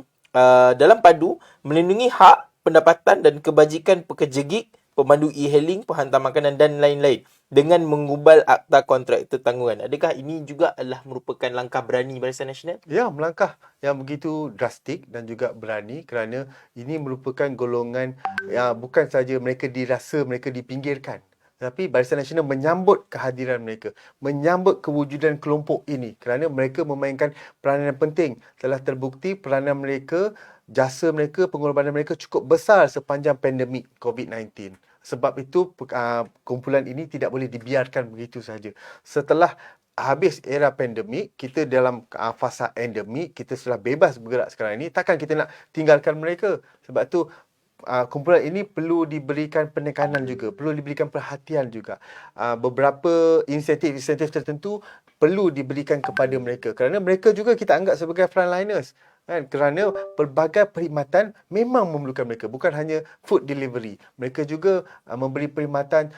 dalam padu melindungi hak, pendapatan dan kebajikan pekerja gig, pemandu e-hailing, penghantar makanan dan lain-lain dengan mengubal akta kontraktor tanggungan. Adakah ini juga adalah merupakan langkah berani Barisan Nasional? Ya, melangkah yang begitu drastik dan juga berani, kerana ini merupakan golongan yang bukan saja mereka dirasa mereka dipinggirkan, tapi Barisan Nasional menyambut kehadiran mereka, menyambut kewujudan kelompok ini kerana mereka memainkan peranan penting. Telah terbukti peranan mereka, jasa mereka, pengorbanan mereka cukup besar sepanjang pandemik COVID-19. Sebab itu kumpulan ini tidak boleh dibiarkan begitu saja. Setelah habis era pandemik, kita dalam fasa endemik, kita sudah bebas bergerak sekarang ini, takkan kita nak tinggalkan mereka. Sebab tu kumpulan ini perlu diberikan penekanan juga, perlu diberikan perhatian juga. Beberapa insentif tertentu perlu diberikan kepada mereka kerana mereka juga kita anggap sebagai frontliners. Kerana pelbagai perkhidmatan memang memerlukan mereka, bukan hanya food delivery. Mereka juga memberi perkhidmatan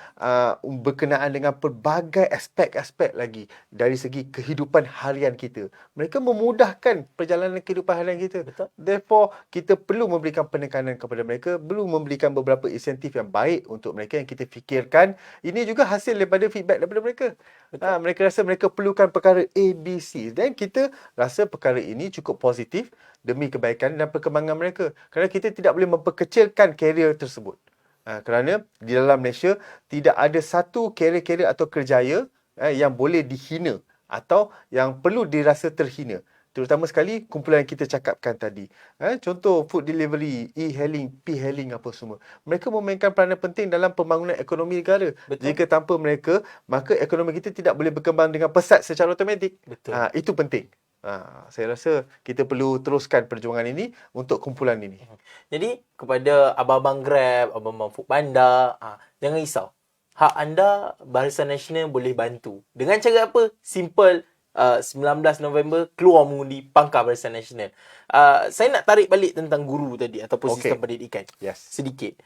berkenaan dengan pelbagai aspek-aspek lagi dari segi kehidupan harian kita. Mereka memudahkan perjalanan kehidupan harian kita. Betul. Therefore, kita perlu memberikan penekanan kepada mereka, perlu memberikan beberapa insentif yang baik untuk mereka yang kita fikirkan. Ini juga hasil daripada feedback daripada mereka. Mereka rasa mereka perlukan perkara A, B, C. Dan kita rasa perkara ini cukup positif demi kebaikan dan perkembangan mereka. Kerana kita tidak boleh memperkecilkan karier tersebut. Kerana di dalam Malaysia tidak ada satu karier atau kerjaya yang boleh dihina atau yang perlu dirasa terhina. Terutama sekali kumpulan yang kita cakapkan tadi. Contoh food delivery, e-hailing, p-hailing apa semua. Mereka memainkan peranan penting dalam pembangunan ekonomi negara. Betul. Jika tanpa mereka, maka ekonomi kita tidak boleh berkembang dengan pesat secara automatik. Betul. Itu penting. Saya rasa kita perlu teruskan perjuangan ini untuk kumpulan ini. Jadi kepada abang-abang Grab, abang-abang Foodpanda, jangan risau. Hak anda Barisan Nasional boleh bantu. Dengan cara apa? Simple. 19 November keluar mengundi pangkal Barisan Nasional. Saya nak tarik balik tentang guru tadi ataupun sistem pendidikan. Yes. Sedikit.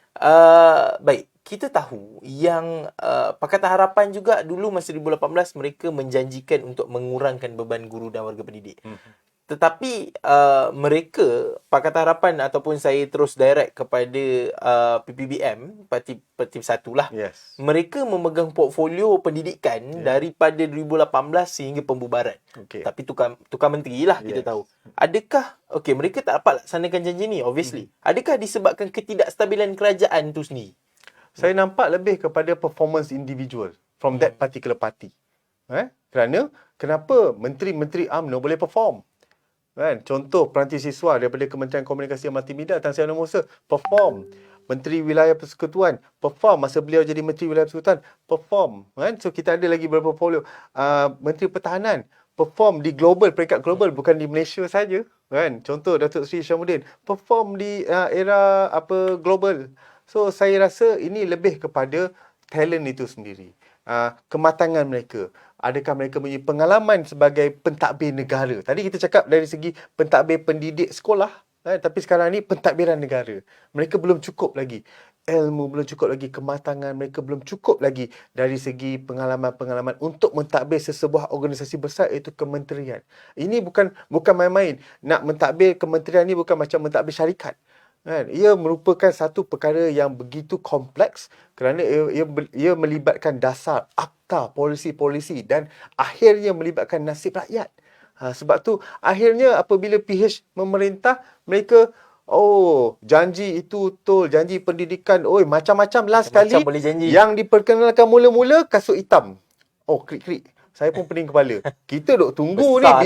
Baik, kita tahu yang Pakatan Harapan juga dulu masa 2018 mereka menjanjikan untuk mengurangkan beban guru dan warga pendidik. Tetapi mereka, Pakatan Harapan ataupun saya terus direct kepada PPBM, Parti 1 lah. Yes. Mereka memegang portfolio pendidikan daripada 2018 sehingga pembubaran. Okay. Tapi tukar menteri lah kita tahu. Adakah, mereka tak dapat laksanakan janji ni, obviously. Adakah disebabkan ketidakstabilan kerajaan tu sendiri? Saya nampak lebih kepada performance individual from that particular party. Kerana kenapa menteri-menteri UMNO boleh perform? Contoh peranti siswa daripada Kementerian Komunikasi dan Multimedia, Tan Sri Anwar Musa perform. Menteri Wilayah Persekutuan perform masa beliau jadi Menteri Wilayah Persekutuan perform. So kita ada lagi beberapa portfolio. Menteri Pertahanan perform di global, peringkat global, bukan di Malaysia saja. Contoh Datuk Seri Syamuddin perform di era global. So saya rasa ini lebih kepada talent itu sendiri. Kematangan mereka. Adakah mereka mempunyai pengalaman sebagai pentadbir negara? Tadi kita cakap dari segi pentadbir pendidik sekolah, tapi sekarang ni pentadbiran negara. Mereka belum cukup lagi. Ilmu belum cukup lagi, kematangan mereka belum cukup lagi dari segi pengalaman-pengalaman untuk mentadbir sesebuah organisasi besar, iaitu kementerian. Ini bukan main-main. Nak mentadbir kementerian ni bukan macam mentadbir syarikat. Ia merupakan satu perkara yang begitu kompleks kerana ia melibatkan dasar, akta, polisi-polisi dan akhirnya melibatkan nasib rakyat. Sebab tu akhirnya apabila PH memerintah, mereka janji itu betul, janji pendidikan, macam-macam lah sekali. Macam boleh janji. Yang diperkenalkan mula-mula kasut hitam. Krik-krik. Saya pun pening kepala. Kita duk tunggu besar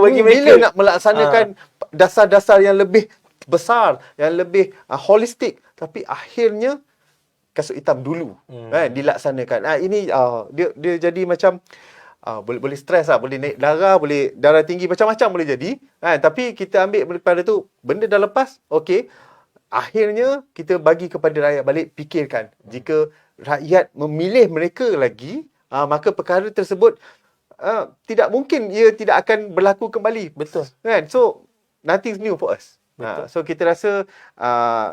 ni bila nak melaksanakan dasar-dasar yang lebih besar, yang lebih holistik. Tapi akhirnya kasut hitam dulu dilaksanakan. Ini dia jadi macam boleh stres lah, boleh naik darah, boleh darah tinggi, macam-macam boleh jadi. Tapi kita ambil daripada tu, benda dah lepas, okey. Akhirnya kita bagi kepada rakyat balik, fikirkan. Jika rakyat memilih mereka lagi, maka perkara tersebut tidak mungkin ia tidak akan berlaku kembali. Betul. Kan? So, nothing's new for us. So kita rasa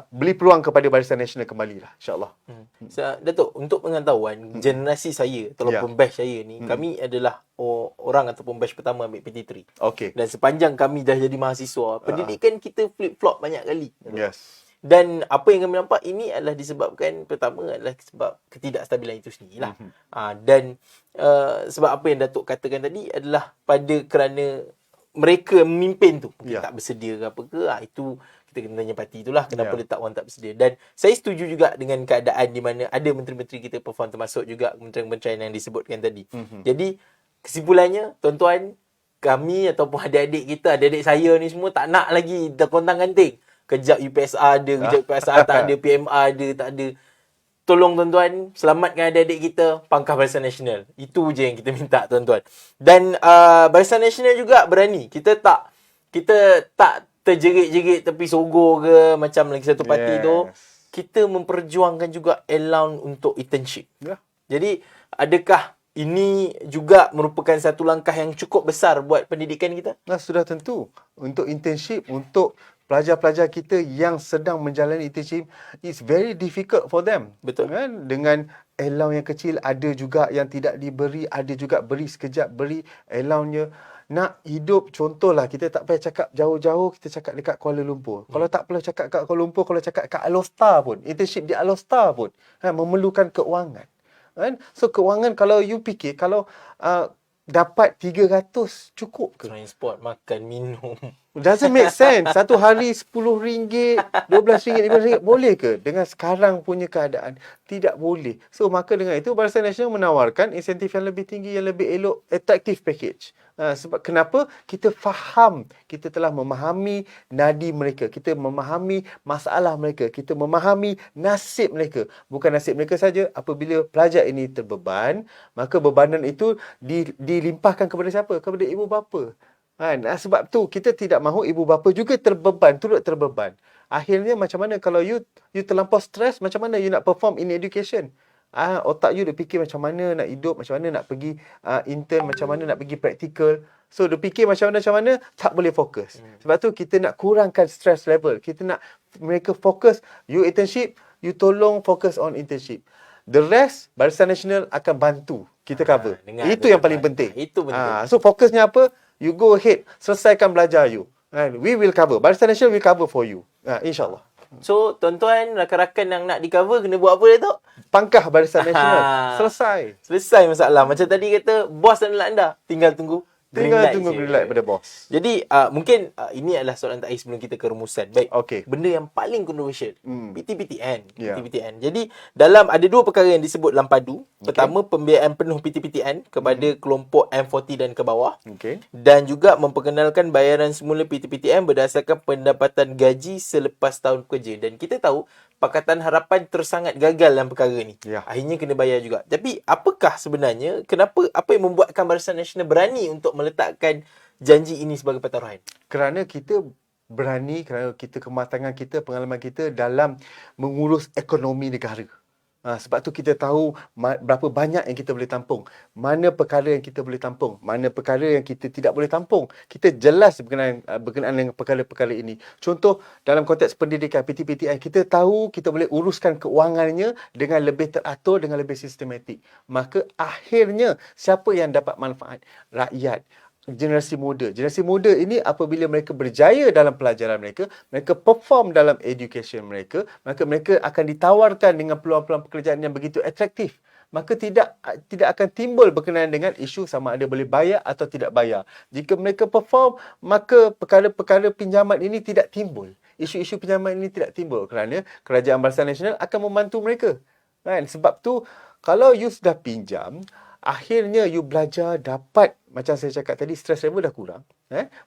beri peluang kepada Barisan Nasional kembali lah, insyaAllah. Datuk, untuk pengetahuan generasi saya ataupun batch saya ni, kami adalah orang ataupun batch pertama ambil PT3. Okey. Dan sepanjang kami dah jadi mahasiswa, pendidikan kita flip-flop banyak kali. Yes. Dan apa yang kami nampak ini adalah disebabkan, pertama adalah sebab ketidakstabilan itu sendirilah. Dan sebab apa yang Datuk katakan tadi adalah kerana mereka memimpin tu mungkin tak bersedia ke apa ke, itu kita kena tanya parti itulah kenapa letak orang tak bersedia. Dan saya setuju juga dengan keadaan di mana ada menteri-menteri kita perform, termasuk juga kementerian-kementerian yang disebutkan tadi. Jadi kesimpulannya, tuan-tuan, kami ataupun adik-adik kita, adik-adik saya ni semua tak nak lagi terkontang-kanting. Kejap UPSR ada, kejap UPSR tak ada, PMR ada, tak ada. Tolong tuan-tuan, selamatkan adik-adik kita, pangkah Barisan Nasional. Itu je yang kita minta, tuan-tuan. Dan Barisan Nasional juga berani. Kita tak terjerit-jerit tepi Sogo ke macam lagi satu parti tu. Kita memperjuangkan juga allowance untuk internship. Jadi, adakah ini juga merupakan satu langkah yang cukup besar buat pendidikan kita? Sudah tentu. Untuk internship, untuk pelajar-pelajar kita yang sedang menjalani internship, it's very difficult for them. Betul. Kan? Dengan allowance yang kecil, ada juga yang tidak diberi, ada juga beri sekejap, beri allowance-nya. Nak hidup, contohlah, kita tak payah cakap jauh-jauh, kita cakap dekat Kuala Lumpur. Kalau tak perlu cakap kat Kuala Lumpur, kalau cakap kat Alostar pun, internship di Alostar pun, memerlukan keuangan. Kan? So, keuangan, kalau you fikir, kalau dapat 300 cukup ke? Transport, makan, minum. Doesn't make sense. Satu hari RM10, RM12, RM15 boleh ke? Dengan sekarang punya keadaan, tidak boleh. So, maka dengan itu, Barisan Nasional menawarkan insentif yang lebih tinggi, yang lebih elok, attractive package. Sebab kenapa? Kita faham, kita telah memahami nadi mereka, kita memahami masalah mereka, kita memahami nasib mereka. Bukan nasib mereka saja, apabila pelajar ini terbeban, maka bebanan itu dilimpahkan kepada siapa? Kepada ibu bapa. Sebab tu kita tidak mahu ibu bapa juga terbeban, turut terbeban. Akhirnya macam mana kalau you terlampau stres, macam mana you nak perform in education? Otak you dia fikir macam mana nak hidup, macam mana nak pergi intern, macam mana nak pergi practical. So dia fikir macam mana tak boleh fokus. Sebab tu kita nak kurangkan stress level. Kita nak mereka fokus. You internship, you tolong fokus on internship. The rest, Barisan Nasional akan bantu kita cover. Itu yang paling penting. Itu penting. So fokusnya apa? You go ahead, selesaikan belajar you. We will cover. Barisan Nasional will cover for you. InsyaAllah. So, tuan-tuan, rakan-rakan yang nak di-cover kena buat apa, Datuk? Pangkah Barisan Nasional. Selesai masalah. Macam tadi kata, bos adalah anda. Tinggal tunggu green light pada bos. Jadi, mungkin ini adalah soalan terakhir sebelum kita ke rumusan. Baik. Okay. Benda yang paling kontroversial. PTPTN. Yeah. PTPTN. Jadi, ada dua perkara yang disebut dalam padu. Pertama, pembiayaan penuh PTPTN kepada kelompok M40 dan ke bawah. Dan juga memperkenalkan bayaran semula PTPTN berdasarkan pendapatan gaji selepas tahun kerja. Dan kita tahu, Pakatan Harapan tersangat gagal dalam perkara ni. Akhirnya kena bayar juga. Tapi apakah sebenarnya, apa yang membuatkan Barisan Nasional berani untuk meletakkan janji ini sebagai pataruhan? Kerana kita berani, kerana kita kematangan kita, pengalaman kita dalam mengurus ekonomi negara. Sebab tu kita tahu berapa banyak yang kita boleh tampung. Mana perkara yang kita boleh tampung. Mana perkara yang kita tidak boleh tampung. Kita jelas berkenaan dengan perkara-perkara ini. Contoh, dalam konteks pendidikan PTPTN, kita tahu kita boleh uruskan keuangannya dengan lebih teratur, dengan lebih sistematik. Maka akhirnya, siapa yang dapat manfaat? Rakyat. Generasi muda. Generasi muda ini apabila mereka berjaya dalam pelajaran mereka, mereka perform dalam education mereka, maka mereka akan ditawarkan dengan peluang-peluang pekerjaan yang begitu atraktif. Maka tidak akan timbul berkenaan dengan isu sama ada boleh bayar atau tidak bayar. Jika mereka perform, maka perkara-perkara pinjaman ini tidak timbul. Isu-isu pinjaman ini tidak timbul kerana Kerajaan Barisan Nasional akan membantu mereka. Sebab tu, kalau you sudah pinjam, akhirnya you belajar dapat, macam saya cakap tadi, stress level dah kurang.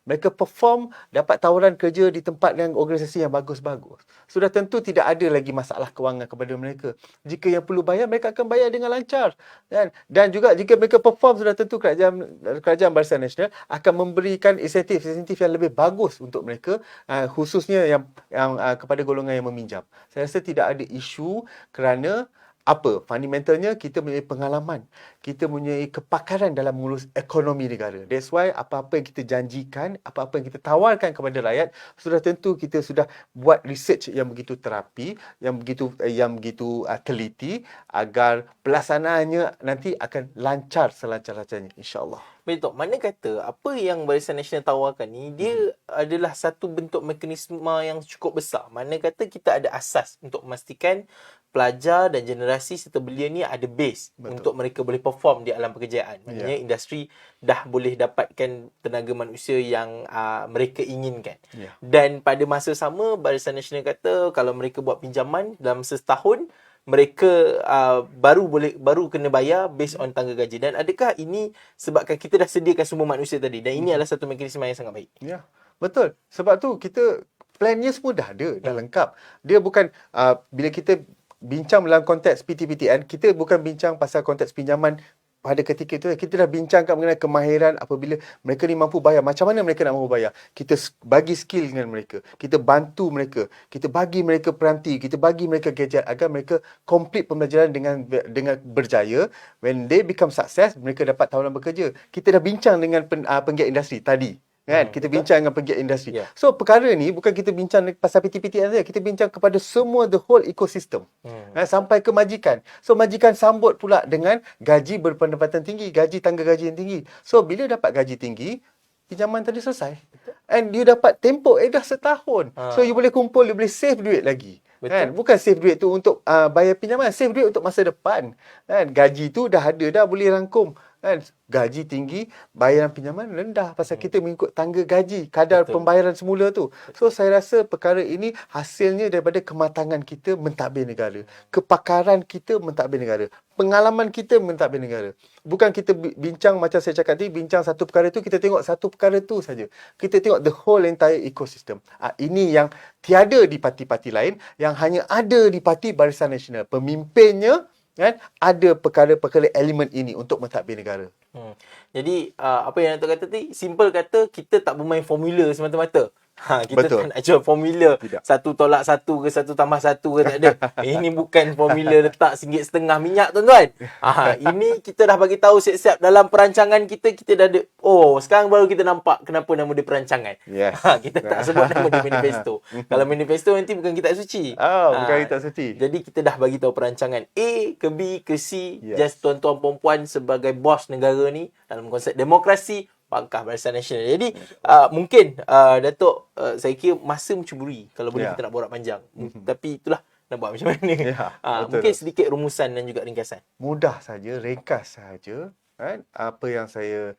Mereka perform, dapat tawaran kerja di tempat yang organisasi yang bagus-bagus. Sudah tentu tidak ada lagi masalah kewangan kepada mereka. Jika yang perlu bayar, mereka akan bayar dengan lancar. Dan juga jika mereka perform, sudah tentu kerajaan Barisan Nasional akan memberikan insentif yang lebih bagus untuk mereka, khususnya yang kepada golongan yang meminjam. Saya rasa tidak ada isu kerana apa? Fundamentalnya kita mempunyai pengalaman. Kita mempunyai kepakaran dalam mengurus ekonomi negara. That's why apa-apa yang kita janjikan, apa-apa yang kita tawarkan kepada rakyat, sudah tentu kita sudah buat research yang begitu terapi, yang begitu teliti, agar pelaksanaannya nanti akan lancar selancar-lancarnya, insya-Allah. Baik Tok, mana kata apa yang Barisan Nasional tawarkan ni dia adalah satu bentuk mekanisme yang cukup besar. Mana kata kita ada asas untuk memastikan pelajar dan generasi serta belia ni ada base. Betul. Untuk mereka boleh perform di alam pekerjaan. Maknanya industri dah boleh dapatkan tenaga manusia yang mereka inginkan. Dan pada masa sama Barisan Nasional kata kalau mereka buat pinjaman dalam setahun mereka baru kena bayar based on tangga gaji. Dan adakah ini sebabkan kita dah sediakan sumber manusia tadi dan ini adalah satu mekanisme yang sangat baik? Ya, betul. Sebab tu kita plannya semua dah ada, dah lengkap. Dia bukan bila kita bincang dalam konteks PTPTN, kita bukan bincang pasal konteks pinjaman pada ketika itu. Kita dah bincangkan mengenai kemahiran apabila mereka ni mampu bayar. Macam mana mereka nak mampu bayar? Kita bagi skill dengan mereka. Kita bantu mereka. Kita bagi mereka peranti. Kita bagi mereka gadget agar mereka complete pembelajaran dengan berjaya. When they become success, mereka dapat tawaran bekerja. Kita dah bincang dengan penggiat industri tadi. Kita bincang dengan penggiat industri. So perkara ni bukan kita bincang pasal PTPTN saja, kita bincang kepada semua, the whole ecosystem. Sampai ke majikan. So majikan sambut pula dengan gaji berpendapatan tinggi, gaji tangga gaji yang tinggi. So bila dapat gaji tinggi, pinjaman tadi selesai. And you dapat tempoh dah setahun. So you boleh kumpul, you boleh save duit lagi. Bukan save duit tu untuk bayar pinjaman, save duit untuk masa depan. Gaji tu dah ada dah, boleh rangkum. Gaji tinggi, bayaran pinjaman rendah pasal kita mengikut tangga gaji, kadar pembayaran semula tu. So saya rasa perkara ini hasilnya daripada kematangan kita mentadbir negara, kepakaran kita mentadbir negara, pengalaman kita mentadbir negara. Bukan kita bincang macam saya cakap tadi, bincang satu perkara tu, kita tengok satu perkara tu saja. Kita tengok the whole entire ecosystem. Ini yang tiada di parti-parti lain, yang hanya ada di Parti Barisan Nasional. Pemimpinnya ada perkara-perkara elemen ini untuk mentadbir negara. Jadi apa yang Dato' kata tadi, simple kata kita tak bermain formula semata-mata. Kita Betul. tak nak jual formula Tidak. 1 tolak 1 ke 1 tambah 1 ke, tak ada. Ini bukan formula letak RM1.5 minyak, tuan-tuan. Ini kita dah bagi tahu siap-siap dalam perancangan kita dah ada. Oh, sekarang baru kita nampak kenapa nama dia perancangan. Yes. Kita tak sebut nama dia manifesto. Kalau manifesto nanti bukan kitab suci. Bukan kitab suci. Jadi kita dah bagi tahu perancangan A ke B ke C. Just tuan-tuan perempuan sebagai bos negara ni dalam konsep demokrasi, Pangkah Barisan Nasional. Jadi mungkin Datuk, saya kira masa mencuburi kalau boleh kita nak borak panjang. Tapi itulah nak buat macam mana. Mungkin sedikit rumusan dan juga ringkasan. Mudah saja, ringkas saja. Apa yang saya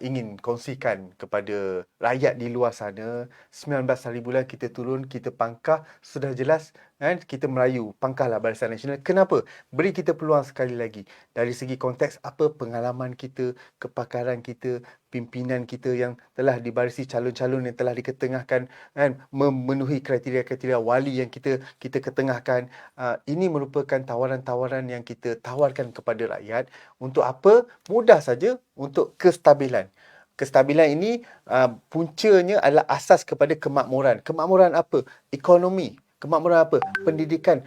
ingin kongsikan kepada rakyat di luar sana, 19 hari bulan kita turun, kita pangkah, sudah jelas kita merayu, pangkahlah Barisan Nasional. Kenapa? Beri kita peluang sekali lagi. Dari segi konteks apa pengalaman kita, kepakaran kita, pimpinan kita yang telah dibarisi, calon-calon yang telah diketengahkan, memenuhi kriteria-kriteria wali yang kita ketengahkan. Ini merupakan tawaran-tawaran yang kita tawarkan kepada rakyat. Untuk apa? Mudah saja, untuk kestabilan. Kestabilan ini puncanya adalah asas kepada kemakmuran. Kemakmuran apa? Ekonomi. Kemakmuran apa? Pendidikan,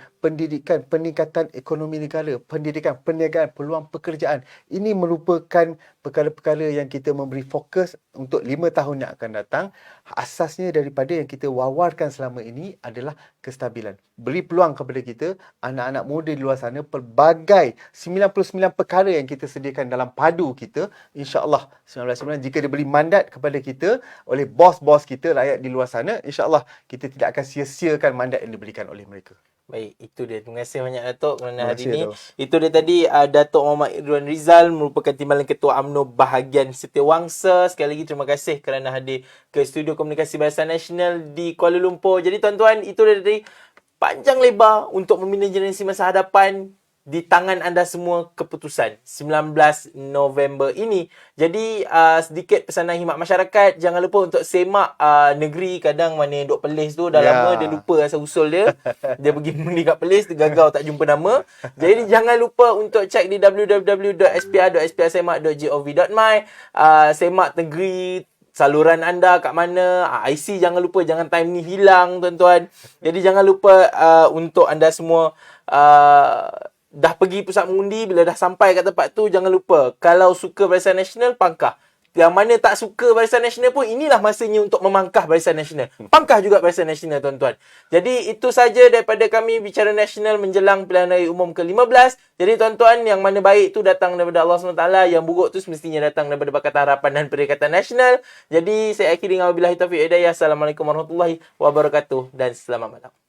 peningkatan ekonomi negara, pendidikan, perniagaan, peluang pekerjaan. Ini merupakan perkara-perkara yang kita memberi fokus untuk 5 tahun yang akan datang. Asasnya daripada yang kita wawarkan selama ini adalah kestabilan. Beri peluang kepada kita, anak-anak muda di luar sana, pelbagai 99 perkara yang kita sediakan dalam padu kita. InsyaAllah 19 jika diberi mandat kepada kita oleh bos-bos kita, rakyat di luar sana, insyaAllah kita tidak akan sia-siakan mandat yang diberikan oleh mereka. Baik, itu dia. Terima kasih banyak Datuk kerana hari Terima ini. kasih, Itu dia tadi Datuk Muhammad Irwan Rizal merupakan Timbalan Ketua UMNO bahagian Setiawangsa. Sekali lagi terima kasih kerana hadir ke Studio Komunikasi Barisan Nasional di Kuala Lumpur. Jadi tuan-tuan, itu dia tadi panjang lebar untuk membina generasi masa hadapan di tangan anda semua keputusan 19 November ini. Jadi sedikit pesanan khidmat masyarakat, jangan lupa untuk semak negeri. Kadang mana duk Perlis tu dah lama dia lupa asal usul dia. Dia pergi mengundi kat Perlis, dia gagal tak jumpa nama. Jadi jangan lupa untuk cek di www.spr.sprsemak.gov.my. Semak negeri, saluran anda kat mana, IC jangan lupa, jangan time ni hilang tuan-tuan. Jadi jangan lupa untuk anda semua dah pergi pusat mengundi, bila dah sampai kat tempat tu, jangan lupa kalau suka Barisan Nasional, pangkah. Yang mana tak suka Barisan Nasional pun, inilah masanya untuk memangkah Barisan Nasional. Pangkah juga Barisan Nasional tuan-tuan. Jadi itu saja daripada kami Bicara Nasional menjelang pilihan raya umum ke-15. Jadi tuan-tuan, yang mana baik tu datang daripada Allah SWT, yang buruk tu semestinya datang daripada Pakatan Harapan dan Perikatan Nasional. Jadi saya akhiri dengan wabillahi taufiq hidayah. Assalamualaikum warahmatullahi wabarakatuh dan selamat malam.